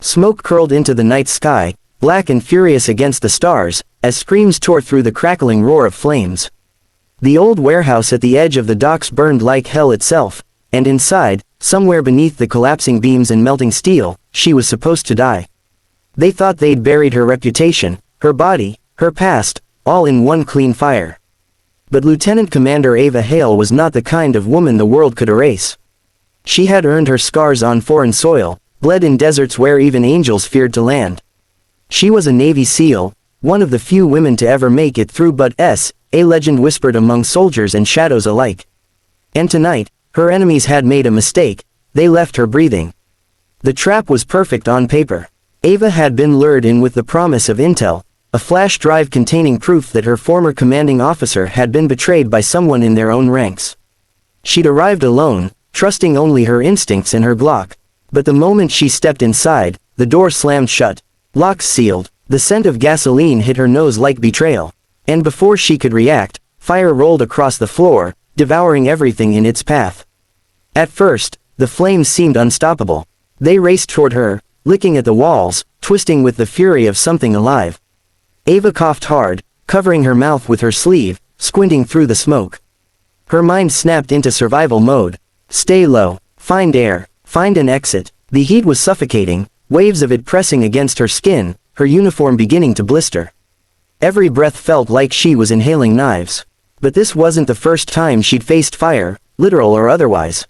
Smoke curled into the night sky, black and furious against the stars, as screams tore through the crackling roar of flames. The old warehouse at the edge of the docks burned like hell itself, and inside, somewhere beneath the collapsing beams and melting steel, she was supposed to die. They thought they'd buried her reputation, her body, her past, all in one clean fire. But Lieutenant Commander Ava Hale was not the kind of woman the world could erase. She had earned her scars on foreign soil, bled in deserts where even angels feared to land. She was a Navy SEAL, one of the few women to ever make it through, but a legend whispered among soldiers and shadows alike. And tonight, her enemies had made a mistake, they left her breathing. The trap was perfect on paper. Ava had been lured in with the promise of intel, a flash drive containing proof that her former commanding officer had been betrayed by someone in their own ranks. She'd arrived alone, trusting only her instincts and her Glock. But the moment she stepped inside, the door slammed shut, locks sealed, the scent of gasoline hit her nose like betrayal. And before she could react, fire rolled across the floor, devouring everything in its path. At first, the flames seemed unstoppable. They raced toward her, licking at the walls, twisting with the fury of something alive. Ava coughed hard, covering her mouth with her sleeve, squinting through the smoke. Her mind snapped into survival mode. Stay low, find air, find an exit. The heat was suffocating, waves of it pressing against her skin, her uniform beginning to blister. Every breath felt like she was inhaling knives. But this wasn't the first time she'd faced fire, literal or otherwise.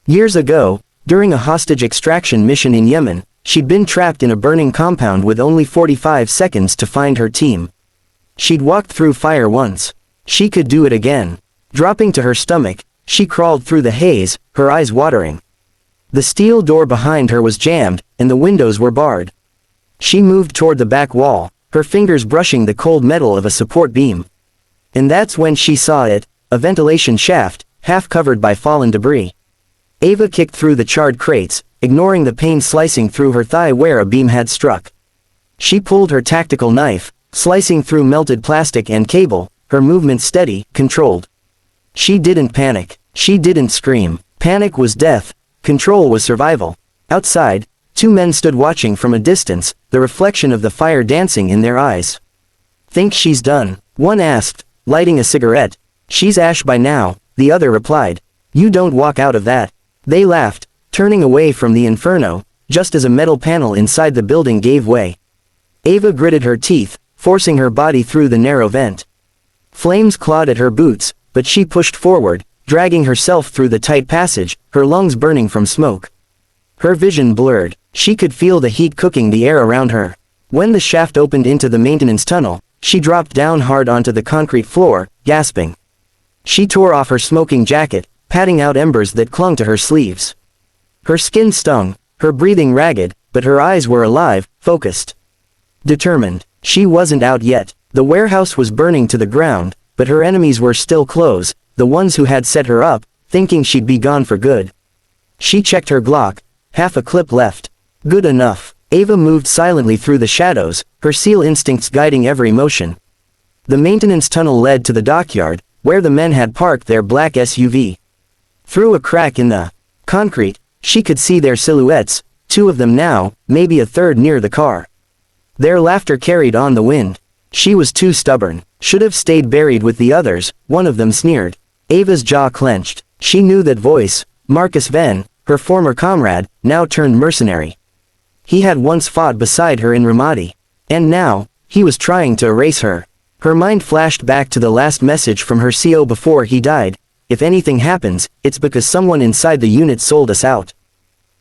Years ago, during a hostage extraction mission in Yemen, she'd been trapped in a burning compound with only 45 seconds to find her team. She'd walked through fire once. She could do it again. Dropping to her stomach, she crawled through the haze, her eyes watering. The steel door behind her was jammed, and the windows were barred. She moved toward the back wall, her fingers brushing the cold metal of a support beam. And that's when she saw it, a ventilation shaft, half covered by fallen debris. Ava kicked through the charred crates, ignoring the pain slicing through her thigh where a beam had struck. She pulled her tactical knife, slicing through melted plastic and cable, her movement steady, controlled. She didn't panic. She didn't scream. Panic was death. Control was survival. Outside, two men stood watching from a distance, the reflection of the fire dancing in their eyes. "Think she's done?" one asked, lighting a cigarette. "She's ash by now," the other replied. "You don't walk out of that." They laughed, turning away from the inferno, just as a metal panel inside the building gave way. Ava gritted her teeth, forcing her body through the narrow vent. Flames clawed at her boots, but she pushed forward, dragging herself through the tight passage, her lungs burning from smoke. Her vision blurred. She could feel the heat cooking the air around her. When the shaft opened into the maintenance tunnel, she dropped down hard onto the concrete floor, gasping. She tore off her smoking jacket, patting out embers that clung to her sleeves. Her skin stung, her breathing ragged, but her eyes were alive, focused. Determined. She wasn't out yet. The warehouse was burning to the ground, but her enemies were still close, the ones who had set her up, thinking she'd be gone for good. She checked her Glock, half a clip left. Good enough. Ava moved silently through the shadows, her SEAL instincts guiding every motion. The maintenance tunnel led to the dockyard, where the men had parked their black SUV. Through a crack in the concrete, she could see their silhouettes, two of them now, maybe a third near the car. Their laughter carried on the wind. She was too stubborn, should have stayed buried with the others, one of them sneered. Ava's jaw clenched. She knew that voice, Marcus Venn, her former comrade, now turned mercenary. He had once fought beside her in Ramadi. And now, he was trying to erase her. Her mind flashed back to the last message from her CO before he died. "If anything happens, it's because someone inside the unit sold us out."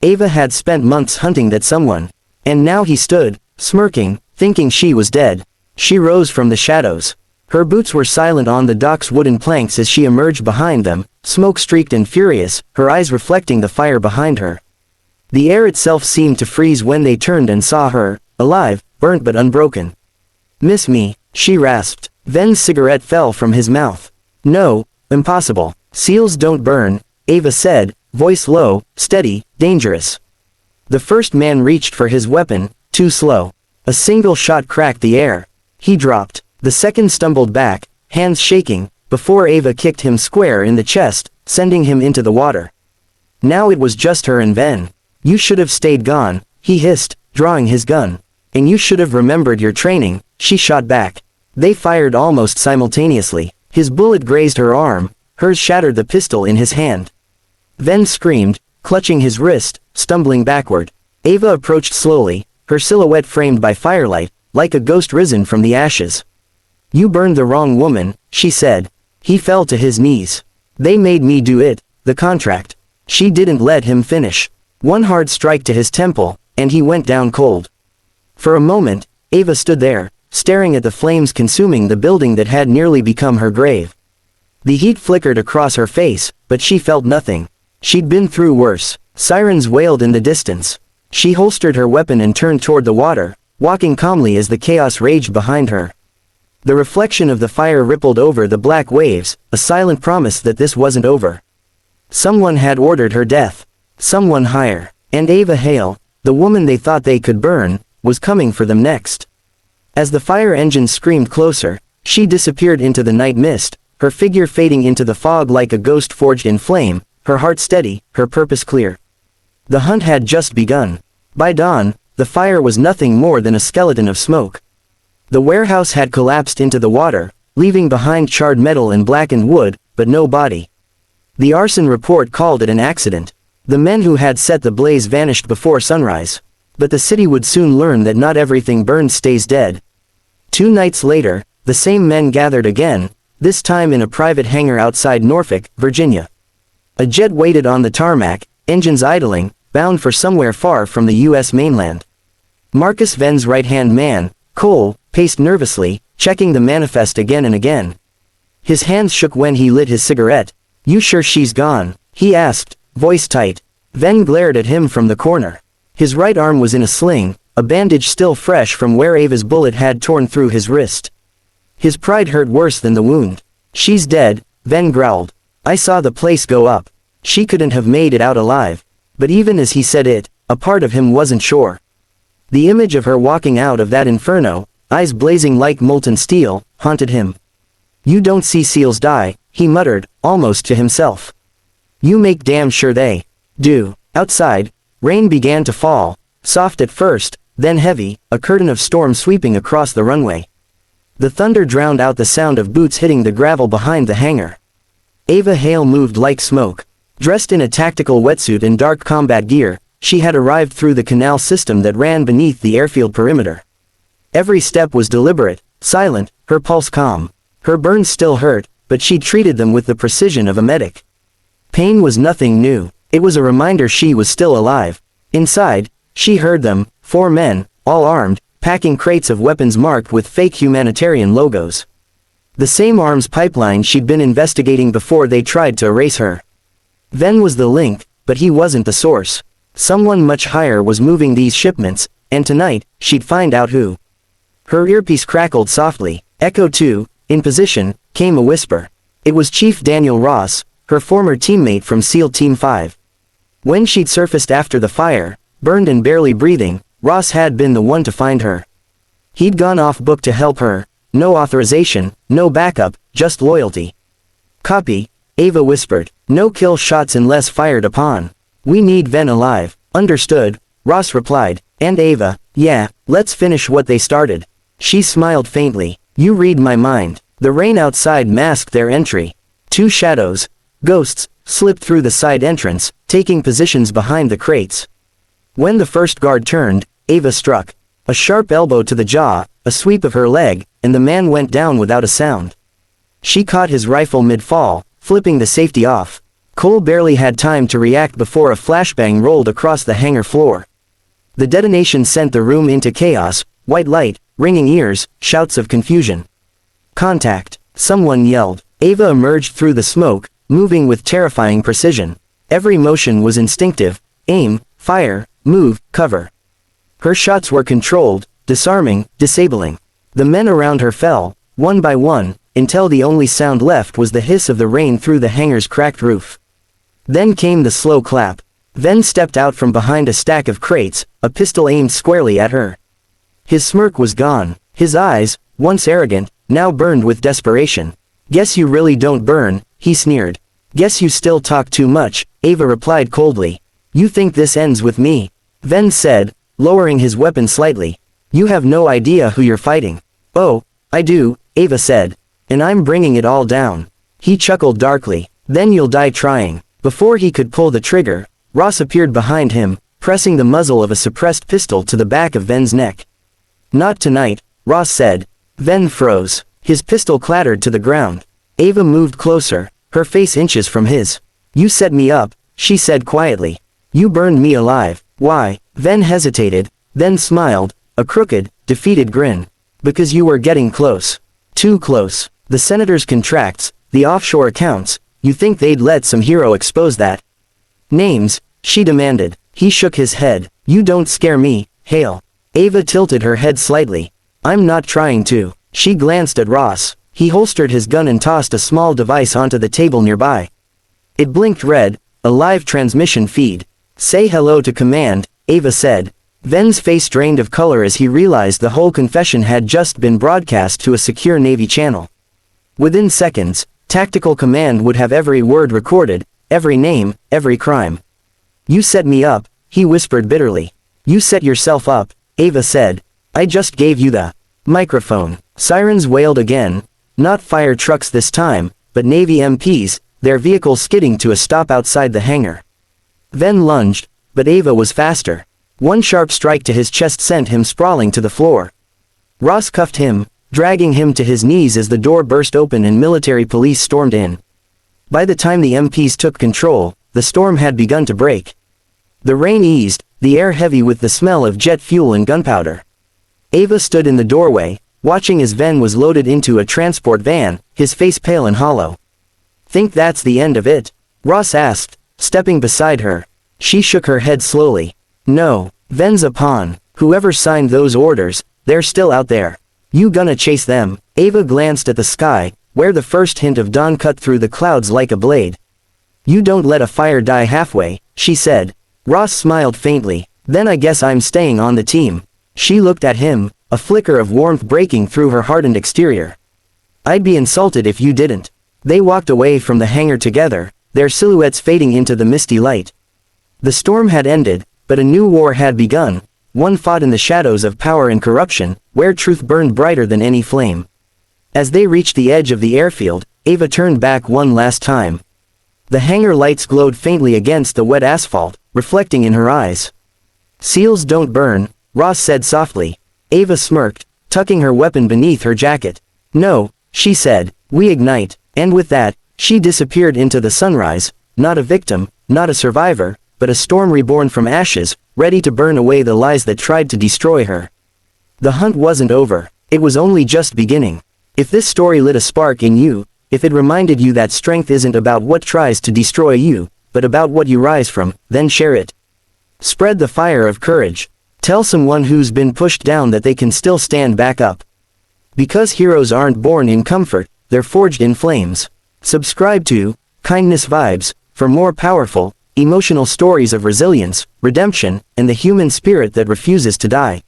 Ava had spent months hunting that someone. And now he stood, smirking, thinking she was dead. She rose from the shadows. Her boots were silent on the dock's wooden planks as she emerged behind them, smoke-streaked and furious, her eyes reflecting the fire behind her. The air itself seemed to freeze when they turned and saw her, alive, burnt but unbroken. "Miss me," she rasped. Ven's cigarette fell from his mouth. "No, impossible. SEALs don't burn," Ava said, voice low, steady, dangerous. The first man reached for his weapon, too slow. A single shot cracked the air. He dropped. The second stumbled back, hands shaking, before Ava kicked him square in the chest, sending him into the water. Now it was just her and Ven. "You should have stayed gone," he hissed, drawing his gun. And you should have remembered your training, she shot back. They fired almost simultaneously. His bullet grazed her arm, hers shattered the pistol in his hand. Ven screamed, clutching his wrist, stumbling backward. Ava approached slowly, her silhouette framed by firelight, like a ghost risen from the ashes. You burned the wrong woman, she said. He fell to his knees. They made me do it, the contract. She didn't let him finish. One hard strike to his temple, and he went down cold. For a moment, Ava stood there, staring at the flames consuming the building that had nearly become her grave. The heat flickered across her face, but she felt nothing. She'd been through worse. Sirens wailed in the distance. She holstered her weapon and turned toward the water, walking calmly as the chaos raged behind her. The reflection of the fire rippled over the black waves, a silent promise that this wasn't over. Someone had ordered her death. Someone higher. And Ava Hale, the woman they thought they could burn, was coming for them next. As the fire engine screamed closer, she disappeared into the night mist, her figure fading into the fog like a ghost forged in flame, her heart steady, her purpose clear. The hunt had just begun. By dawn, the fire was nothing more than a skeleton of smoke. The warehouse had collapsed into the water, leaving behind charred metal and blackened wood, but no body. The arson report called it an accident. The men who had set the blaze vanished before sunrise. But the city would soon learn that not everything burned stays dead. 2 nights later, the same men gathered again, this time in a private hangar outside Norfolk, Virginia. A jet waited on the tarmac, engines idling, bound for somewhere far from the U.S. mainland. Marcus Ven's right-hand man, Cole, paced nervously, checking the manifest again and again. His hands shook when he lit his cigarette. "You sure she's gone?" he asked, voice tight. Ven glared at him from the corner. His right arm was in a sling, a bandage still fresh from where Ava's bullet had torn through his wrist. His pride hurt worse than the wound. "She's dead," Ven growled. "I saw the place go up. She couldn't have made it out alive." But even as he said it, a part of him wasn't sure. The image of her walking out of that inferno, eyes blazing like molten steel, haunted him. "You don't see seals die," he muttered, almost to himself. "You make damn sure they do." Outside, rain began to fall, soft at first, then heavy, a curtain of storm sweeping across the runway. The thunder drowned out the sound of boots hitting the gravel behind the hangar. Ava Hale moved like smoke. Dressed in a tactical wetsuit and dark combat gear, she had arrived through the canal system that ran beneath the airfield perimeter. Every step was deliberate, silent, her pulse calm. Her burns still hurt, but she treated them with the precision of a medic. Pain was nothing new. It was a reminder she was still alive. Inside, she heard them, 4 men, all armed, packing crates of weapons marked with fake humanitarian logos. The same arms pipeline she'd been investigating before they tried to erase her. Ven was the link, but he wasn't the source. Someone much higher was moving these shipments, and tonight, she'd find out who. Her earpiece crackled softly. Echo 2, in position, came a whisper. It was Chief Daniel Ross, her former teammate from SEAL Team 5. When she'd surfaced after the fire, burned and barely breathing, Ross had been the one to find her. He'd gone off book to help her. No authorization, no backup, just loyalty. "Copy," Ava whispered. "No kill shots unless fired upon. We need Ven alive." "Understood," Ross replied. "And Ava, yeah, let's finish what they started." She smiled faintly. "You read my mind." The rain outside masked their entry. 2 shadows, ghosts, slipped through the side entrance, taking positions behind the crates. When the first guard turned, Ava struck. A sharp elbow to the jaw, a sweep of her leg, and the man went down without a sound. She caught his rifle mid-fall, flipping the safety off. Cole barely had time to react before a flashbang rolled across the hangar floor. The detonation sent the room into chaos, white light, ringing ears, shouts of confusion. "Contact," someone yelled. Ava emerged through the smoke, moving with terrifying precision. Every motion was instinctive: aim, fire, move, cover. Her shots were controlled, disarming, disabling. The men around her fell, one by one, until the only sound left was the hiss of the rain through the hangar's cracked roof. Then came the slow clap. Ven stepped out from behind a stack of crates, a pistol aimed squarely at her. His smirk was gone. His eyes, once arrogant, now burned with desperation. "Guess you really don't burn," he sneered. "Guess you still talk too much," Ava replied coldly. "You think this ends with me?" Ven said, lowering his weapon slightly. You have no idea who you're fighting. Oh, I do, Ava said. And I'm bringing it all down. He chuckled darkly. Then you'll die trying. Before he could pull the trigger, Ross appeared behind him, pressing the muzzle of a suppressed pistol to the back of Ven's neck. Not tonight, Ross said. Ven froze. His pistol clattered to the ground. Ava moved closer, her face inches from his. You set me up, she said quietly. You burned me alive. Why? Ven hesitated, then smiled, a crooked, defeated grin. Because you were getting close. Too close. The Senator's contracts, the offshore accounts, you think they'd let some hero expose that? Names, she demanded. He shook his head. You don't scare me, Hale. Ava tilted her head slightly. I'm not trying to. She glanced at Ross. He holstered his gun and tossed a small device onto the table nearby. It blinked red, a live transmission feed. Say hello to command, Ava said. Ven's face drained of color as he realized the whole confession had just been broadcast to a secure Navy channel. Within seconds, Tactical Command would have every word recorded, every name, every crime. You set me up, he whispered bitterly. You set yourself up, Ava said. I just gave you the microphone. Sirens wailed again. Not fire trucks this time, but Navy MPs, their vehicle skidding to a stop outside the hangar. Ven lunged, but Ava was faster. One sharp strike to his chest sent him sprawling to the floor. Ross cuffed him, dragging him to his knees as the door burst open and military police stormed in. By the time the MPs took control, the storm had begun to break. The rain eased, the air heavy with the smell of jet fuel and gunpowder. Ava stood in the doorway, watching as Ven was loaded into a transport van, his face pale and hollow. Think that's the end of it? Ross asked, stepping beside her. She shook her head slowly. No, Ven's a pawn. Whoever signed those orders, they're still out there. You gonna chase them? Ava glanced at the sky, where the first hint of dawn cut through the clouds like a blade. You don't let a fire die halfway, she said. Ross smiled faintly. Then I guess I'm staying on the team. She looked at him, a flicker of warmth breaking through her hardened exterior. I'd be insulted if you didn't. They walked away from the hangar together, their silhouettes fading into the misty light. The storm had ended, but a new war had begun, one fought in the shadows of power and corruption, where truth burned brighter than any flame. As they reached the edge of the airfield, Ava turned back one last time. The hangar lights glowed faintly against the wet asphalt, reflecting in her eyes. Seals don't burn, Ross said softly. Ava smirked, tucking her weapon beneath her jacket. No, she said, we ignite, and with that, she disappeared into the sunrise, not a victim, not a survivor, but a storm reborn from ashes, ready to burn away the lies that tried to destroy her. The hunt wasn't over, it was only just beginning. If this story lit a spark in you, if it reminded you that strength isn't about what tries to destroy you, but about what you rise from, then share it. Spread the fire of courage. Tell someone who's been pushed down that they can still stand back up. Because heroes aren't born in comfort, they're forged in flames. Subscribe to Kindness Vibes for more powerful, emotional stories of resilience, redemption, and the human spirit that refuses to die.